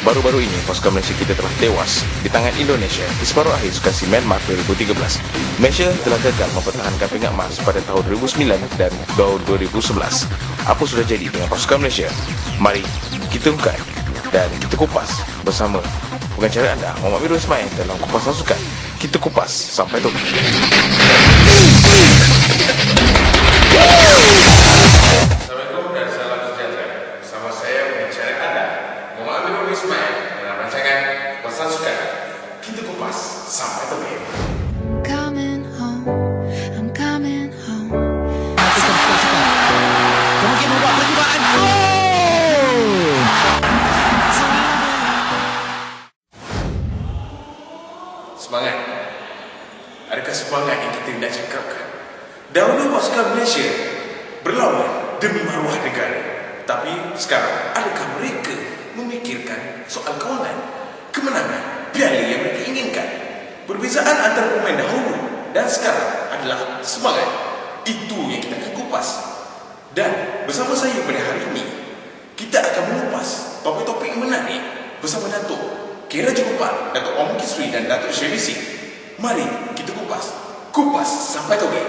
Baru-baru ini, pasukan Malaysia kita telah tewas di tangan Indonesia di separuh akhir Sukan SEA Myanmar 2013. Malaysia telah gagal mempertahankan peringkat emas pada tahun 2009 dan tahun 2011. Apa sudah jadi dengan pasukan Malaysia? Mari kita ungkap dan kita kupas bersama pengacara anda, Muhammad Amirul Ismail, dalam Kupasan Sukan. Kita kupas sampai tu. Assalamualaikum dan salam sejahtera. Bersama saya pengacara anda, Muhammad Amirul Ismail, dalam rancangan Kupasan Sukan. Kita kupas sampai tu. Coming home, I'm coming home. Mungkin membuat percubaan. Semangat. Adakah semangat yang kita nak cakapkan? Dahulu pasukan Malaysia berlawan demi maruah negara. Tapi sekarang, adakah mereka memikirkan soal kewangan, kemenangan, piala yang mereka inginkan? Perbezaan antara pemain dahulu dan sekarang adalah semangat. Itu yang kita akan kupas. Dan bersama saya pada hari ini, kita akan mengupas topik-topik yang menarik bersama Datuk K. Raja Gopal, Datuk Om Kisri dan Datuk Syebisi. Mari kita kupas. Kupas sampai toge.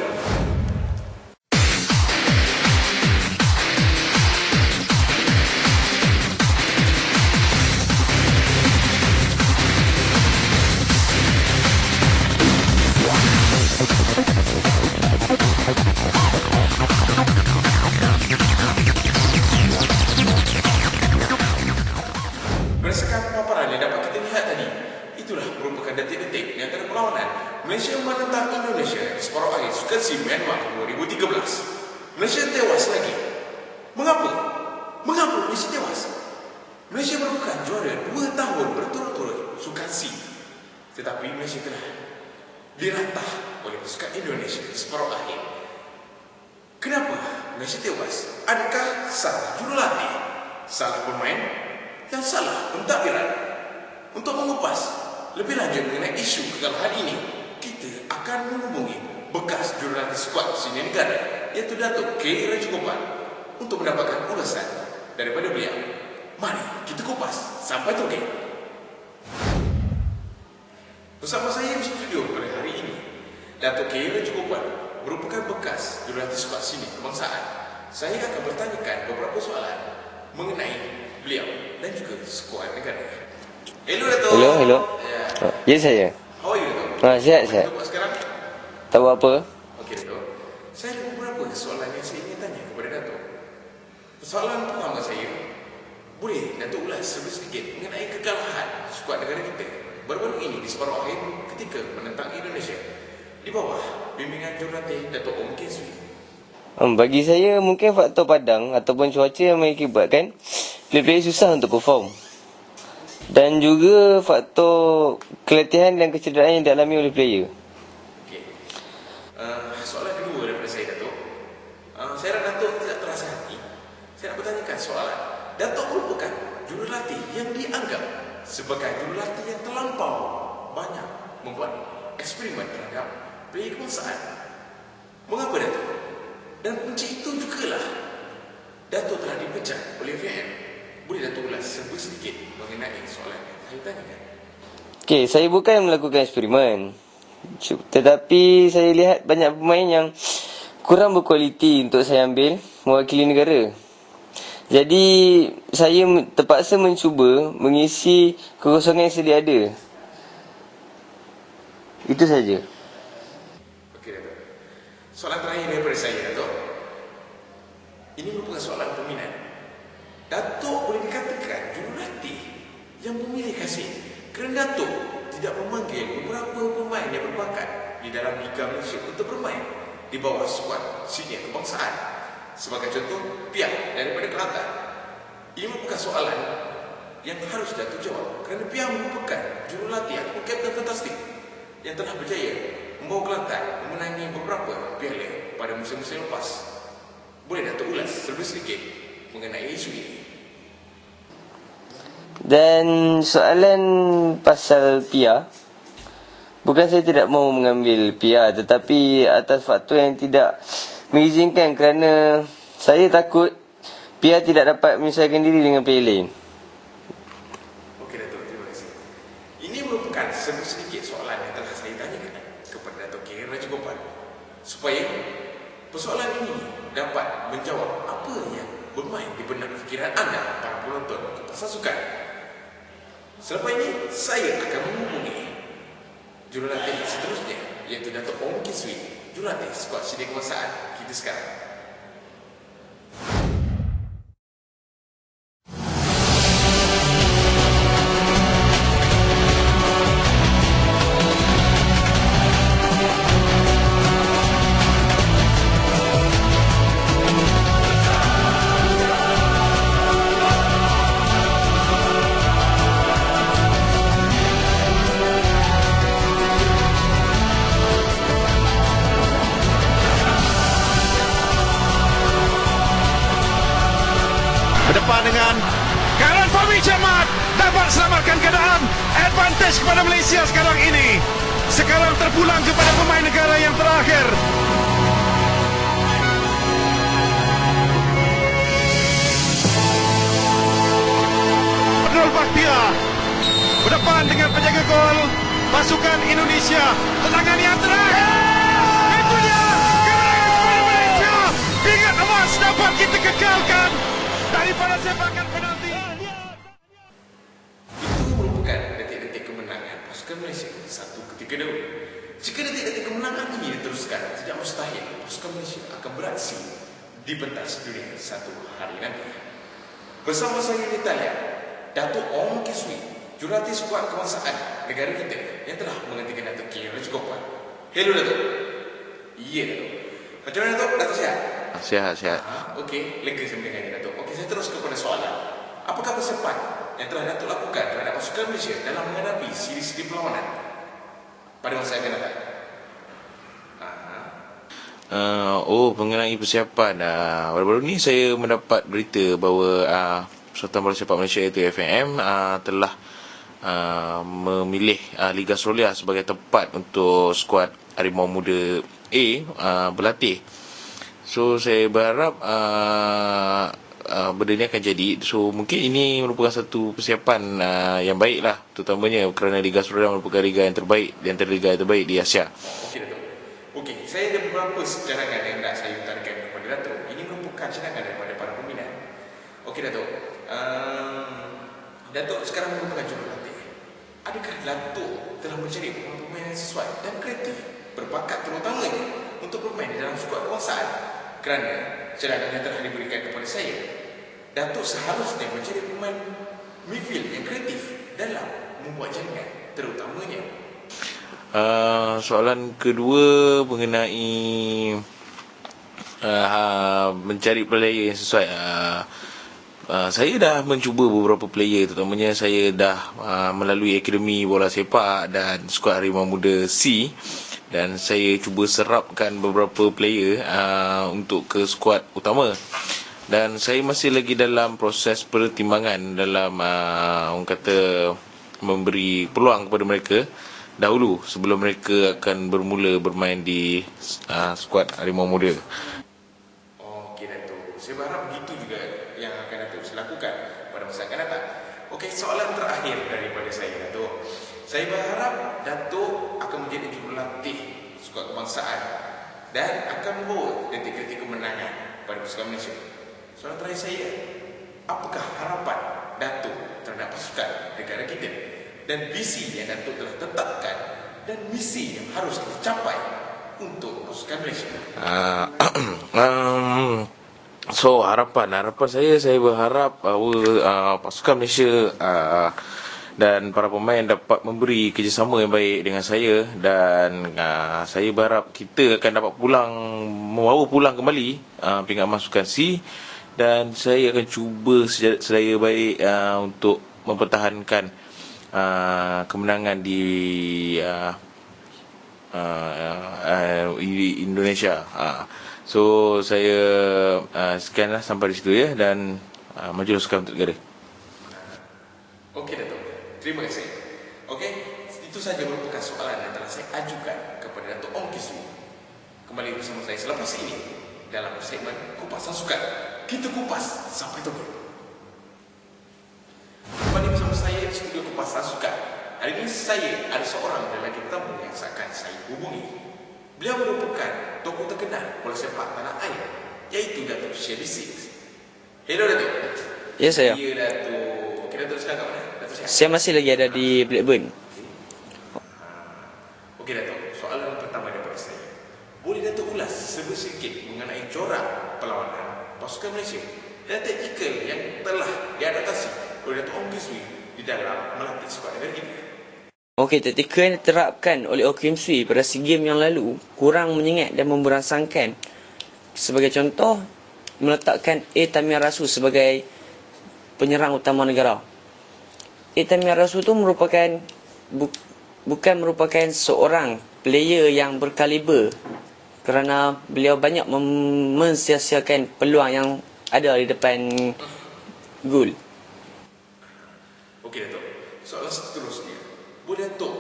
Berdasarkan paparan yang dapat kita lihat tadi, itulah merupakan detik-detik di antara perlawanan Malaysia menentang Indonesia di separuh akhir Sukan SEA Myanmar 2013. Malaysia tewas lagi. Mengapa? Mengapa Malaysia tewas? Malaysia merupakan juara 2 tahun berturut-turut Sukan SEA. Tetapi Malaysia telah diratah oleh pasukan Indonesia di separuh akhir. Kenapa Malaysia tewas? Adakah salah jurulatih? Salah pemain? Yang salah pentadbiran? Untuk mengupas lebih lanjut mengenai isu kekalahan ini, kita akan menghubungi bekas jurulatih skuad senior negara, iaitu Datuk K. Raja Gopal, untuk mendapatkan ulasan daripada beliau. Mari kita kupas sampai toge. Bersama saya di studio pada hari ini, Datuk K. Raja Gopal merupakan bekas jurulatih skuad senior kebangsaan. Saya akan bertanyakan beberapa soalan mengenai beliau dan juga skuad negara. Hello Datuk. Hello. Ya saya. How are you Datuk? Sihat. Datuk sekarang? Tak buat apa? Okey Datuk. Saya ada beberapa soalan yang saya ingin tanya kepada Datuk. Soalan pertama saya, boleh Datuk ulas sedikit mengenai kekalahan skuad negara kita baru-baru ini di separuh akhir ketika menentang Indonesia di bawah bimbingan jurulatih Datuk Om Kisri. Bagi saya mungkin faktor padang ataupun cuaca yang mengakibatkan player-player susah untuk perform. Dan juga faktor keletihan dan kecederaan yang dialami oleh player. Okey. Soalan kedua daripada saya Datuk. Saya harap Datuk tidak terasa hati. Saya nak bertanyakan soalan. Datuk merupakan jurulatih yang dianggap sebagai jurulatih yang terlampau banyak membuat eksperimen terhadap player kebangsaan. Mengapa Datuk? Dan punca itu jugalah Datuk telah dipecat oleh FAM. Boleh Datuk ulas sedikit mengenai soalan yang saya tanyakan? Okey, saya bukan melakukan eksperimen. Tetapi saya lihat banyak pemain yang kurang berkualiti untuk saya ambil mewakili negara. Jadi saya terpaksa mencuba mengisi kekosongan yang sedia ada. Itu saja. Okey Datuk. Soalan terakhir daripada saya Datuk. Ini merupakan soalan peminat. Datuk boleh dikatakan jurulatih yang memilih kasih kerana Datuk tidak memanggil beberapa pemain yang berbakat di dalam Liga Malaysia untuk bermain di bawah skuad senior kebangsaan. Sebagai contoh, Piang daripada Kelantan. Ini merupakan soalan yang harus Datuk jawab kerana Piang merupakan jurulatih atau kapten fantastik yang telah berjaya membawa Kelantan memenangi beberapa piala pada musim-musim lepas. Boleh Datuk ulas sedikit mengenai isu ini? Dan soalan pasal PR, bukan saya tidak mahu mengambil PR, tetapi atas faktor yang tidak mengizinkan kerana saya takut PR tidak dapat menyesuaikan diri dengan player lain. Okey menjawab apa yang bermain di benak fikiran anda para penonton Kupasan Sukan. Selepas ini, saya akan menghubungi jurulatih seterusnya, iaitu Dato' Ong Kin Swee, jurulatih skuad sedia kebangsaan kita sekarang. Berdepan dengan Karen Fahmi Cermat dapat selamatkan keadaan. Advantage kepada Malaysia sekarang ini. Sekarang terpulang kepada pemain negara yang terakhir. Abdul Bakhtia berdepan dengan penjaga gol pasukan Indonesia. Tendangan yang terakhir. Itu dia. Kemenangan kepada Malaysia. Pingat emas dapat kita kekalkan daripada sepakan penalti. Itu merupakan detik-detik kemenangan pasukan Malaysia 1-3 dahulu. Jika detik-detik kemenangan ini diteruskan, tidak mustahil pasukan Malaysia akan beraksi di pentas dunia satu hari nanti. Bersama saya di talian, Dato' Ong Kin Swee, jurulatih skuad kebangsaan negara kita yang telah menggantikan Dato' K. Rajagopal. Hello Dato'. Ya Dato'. Macam mana Dato'? Dato' sihat? Sihat. Okey, lega saya mendengarnya Dato'. Okey, saya terus kepada soalan. Apakah persiapan yang telah Dato' lakukan terhadap pasukan Malaysia dalam menghadapi siri-siri perlawanan pada masa yang akan datang? Mengenai persiapan, baru-baru ni saya mendapat berita bahawa Persatuan Bola Sepak Malaysia iaitu FMM telah memilih Liga Australia sebagai tempat untuk skuad Harimau Muda A berlatih. So saya berharap benda ni akan jadi. So mungkin ini merupakan satu persiapan yang baik lah, terutamanya kerana Liga Australia merupakan liga yang terbaik di antara liga yang terbaik di Asia. Okey Dato'. Okey, saya ada beberapa cadangan yang nak saya utarakan kepada Dato'. Ini merupakan cadangan daripada para peminat. Okey Dato'. Dato' sekarang merupakan jurulatih. Adakah Dato' telah mencari pemain yang sesuai dan kreatif berbakat terutamanya untuk bermain di dalam skuad kebangsaan? Kerana cadangan yang telah diberikan kepada saya, Dato' seharusnya mencari pemain midfield yang kreatif dalam membuat jaringan terutamanya. Soalan kedua mengenai mencari player yang sesuai. Saya dah mencuba beberapa player, terutamanya saya dah melalui Akademi Bola Sepak dan skuad Harimau Muda C, dan saya cuba serapkan beberapa player untuk ke skuad utama, dan saya masih lagi dalam proses pertimbangan dalam orang kata memberi peluang kepada mereka dahulu sebelum mereka akan bermula bermain di skuad Harimau Muda. Okey Dato', saya berharap begitu juga yang akan Dato' lakukan pada masa akan datang. Okey, soalan terakhir daripada saya Dato'. Saya berharap Dato' akan menjadi jurulatih skuad kebangsaan dan akan membawa detik-detik kemenangan pada pasukan Malaysia. Soalan terakhir saya, apakah harapan Dato' terhadap pasukan negara kita dan visi yang Dato' telah tetapkan dan misi yang harus dicapai untuk pasukan Malaysia? So harapan saya berharap bahawa pasukan Malaysia dan para pemain dapat memberi kerjasama yang baik dengan saya, dan saya berharap kita akan dapat membawa pulang kembali pingat emas sukan C, dan saya akan cuba sedaya baik untuk mempertahankan kemenangan di Indonesia. So saya sekianlah sampai di situ ya, dan maju sukan untuk negara. Okey Dato', terima kasih. Okey, itu saja merupakan soalan yang telah saya ajukan kepada Dato' Ong Kin Swee. Kembali bersama saya selepas ini dalam segmen Kupasan Sukan. Kita kupas sampai tunggu. Kembali bersama saya di studio Kupasan Sukan. Hari ini saya ada seorang lelaki tamu yang akan saya hubungi. Beliau merupakan tokoh terkenal bola sepak tanah air iaitu Datuk Shelly Six. Hello Datuk. Ya saya. Ya Datuk. Okey Datuk, sekarang kat mana? Datuk sihat? Saya masih lagi ada di Blackburn. Okey Datuk, soalan pertama daripada saya. Boleh Datuk ulas sedikit mengenai corak perlawanan pasukan Malaysia dan taktikal yang telah diadaptasi oleh Datuk Ong Kiswi di dalam melatih skuad negara kita? Okey, taktikal yang diterapkan oleh Kim Swee pada SEA Games yang lalu kurang menyengat dan memberangsangkan. Sebagai contoh, meletakkan A. Tamir Rasu sebagai penyerang utama negara. A. Tamir Rasu itu merupakan bukan merupakan seorang player yang berkaliber kerana beliau banyak mensia-siakan peluang yang ada di depan gol. Okey Datuk, soalan seterusnya. Boleh Datuk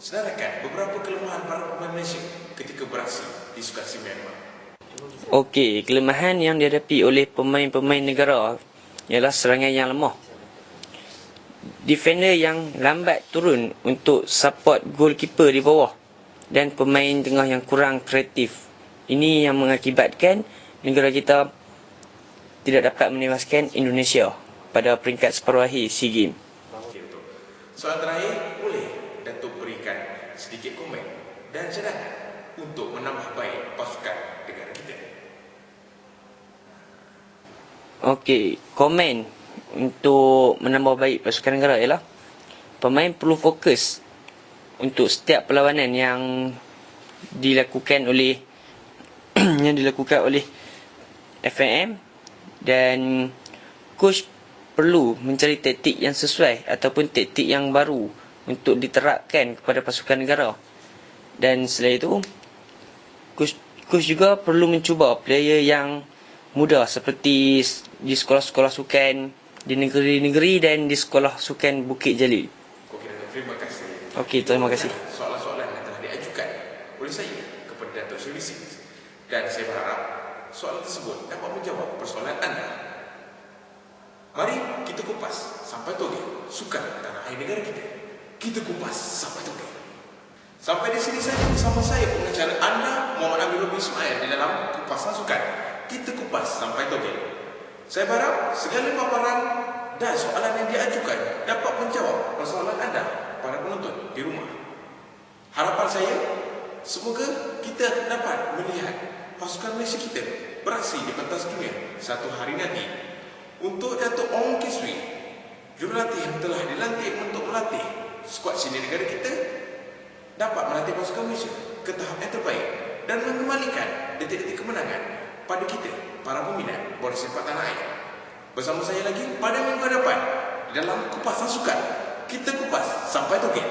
sedarakan beberapa kelemahan para pemain Malaysia ketika beraksi di Sukan SEA Myanmar? Okey, kelemahan yang dihadapi oleh pemain-pemain negara ialah serangan yang lemah. Defender yang lambat turun untuk support goalkeeper di bawah dan pemain tengah yang kurang kreatif. Ini yang mengakibatkan negara kita tidak dapat menewaskan Indonesia pada peringkat separuh akhir SEA Games. Okey Datuk. Soalan terakhir, boleh Datuk berikan sedikit komen dan cadangan untuk menambah baik pasukan negara kita? Okey, komen untuk menambah baik pasukan negara ialah pemain perlu fokus untuk setiap perlawanan yang dilakukan oleh FAM, dan coach perlu mencari taktik yang sesuai ataupun taktik yang baru untuk diterapkan kepada pasukan negara. Dan selain itu, coach juga perlu mencuba player yang muda seperti di sekolah-sekolah sukan di negeri-negeri dan di sekolah sukan Bukit Jalil. Okey Datuk, terima kasih. Okey, terima kasih. Soalan-soalan yang telah diajukan oleh saya kepada Datuk Shelly Six, dan saya berharap soalan tersebut dapat menjawab persoalan anda. Mari kita kupas sampai toge sukan tanah air negara kita. Kita kupas sampai toge. Sampai di sini saja bersama saya pengacara anda Muhammad Amirul Ismail di dalam kupasan sukan. Kita kupas sampai toge. Saya berharap segala paparan dan soalan yang diajukan dapat menjawab persoalan anda para penonton di rumah. Harapan saya, semoga kita dapat melihat pasukan Malaysia kita beraksi di pentas dunia satu hari nanti. Untuk Datuk Ong Kiswi, jurulatih yang telah dilantik untuk melatih skuad senior negara kita, dapat melatih pasukan Malaysia ke tahap yang terbaik dan mengembalikan detik-detik kemenangan pada kita, para peminat bola sepak tanah air. Bersama saya lagi pada minggu hadapan dalam kupasan sukan. Kita kupas sampai toge.